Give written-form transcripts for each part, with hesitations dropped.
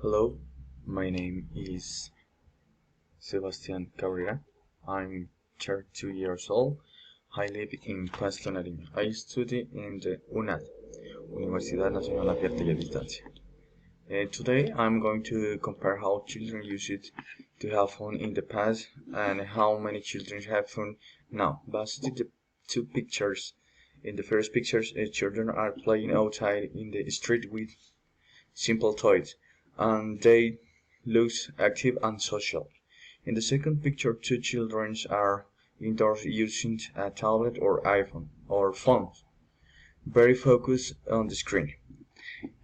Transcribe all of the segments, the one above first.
Hello, my name is Sebastian Cabrera. I'm 32 years old. I live in Pasto, Nariño. I study in the UNAD, Universidad Nacional Abierta y a Distancia. Today I'm going to compare how children used it to have fun in the past and how many children have fun now. Based on the two pictures. In the first pictures, children are playing outside in the street with simple toys, and they look active and social. In the second picture, two children are indoors using a tablet or iPhone or phones, very focused on the screen.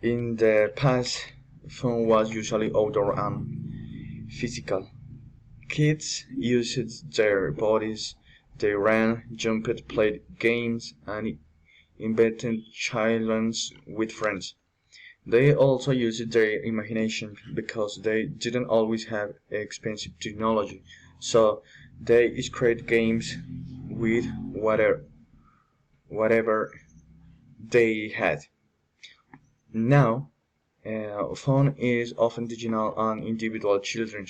In the past, fun was usually outdoor and physical. Kids used their bodies, they ran, jumped, played games, and invented challenges with friends. They also used their imagination because they didn't always have expensive technology, so they create games with whatever they had. Now, fun is often digital and individual. Children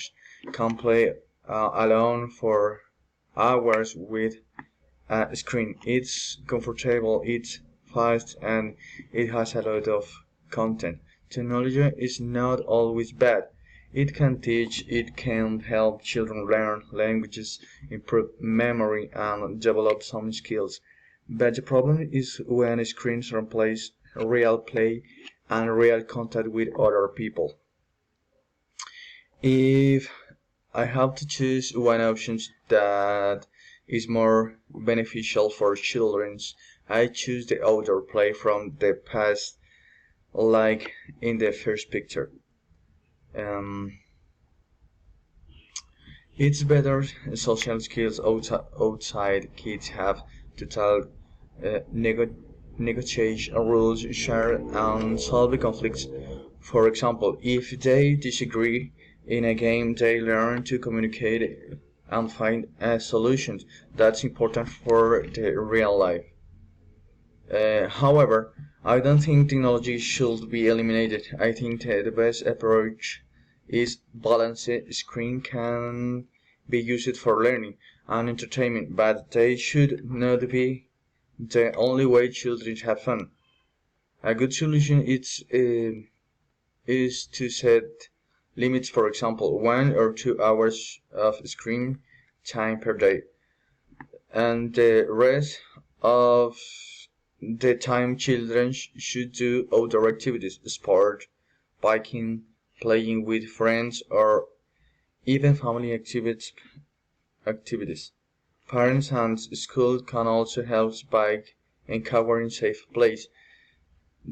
can play alone for hours with a screen. It's comfortable, it's fast, and it has a lot of content. Technology is not always bad. It can teach, it can help children learn languages, improve memory, and develop some skills. But the problem is when screens replace real play and real contact with other people. If I have to choose one option that is more beneficial for children, I choose the outdoor play from the past, like in the first picture. Um, it's better social skills outside. Kids have to talk, negotiate rules, share, and solve conflicts. For example, if they disagree in a game, they learn to communicate and find a solution. That's important for the real life. However, I don't think technology should be eliminated. I think the best approach is balanced. Screen can be used for learning and entertainment, but they should not be the only way children have fun. A good solution is to set limits, for example, 1 or 2 hours of screen time per day, and the rest of the time children should do outdoor activities, sport, biking, playing with friends, or even family activities. Parents and school can also help by encountering safe place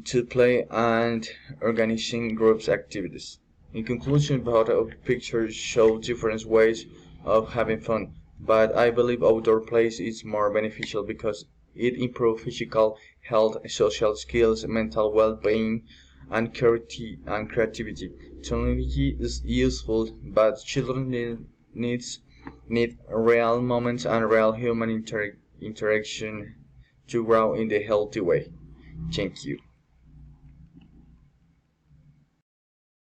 to play and organizing groups activities. In conclusion, both of the pictures show different ways of having fun, but I believe outdoor play is more beneficial because it improves physical health, social skills, mental well-being, and creativity. Technology is useful, but children need real moments and real human interaction to grow in a healthy way. Thank you.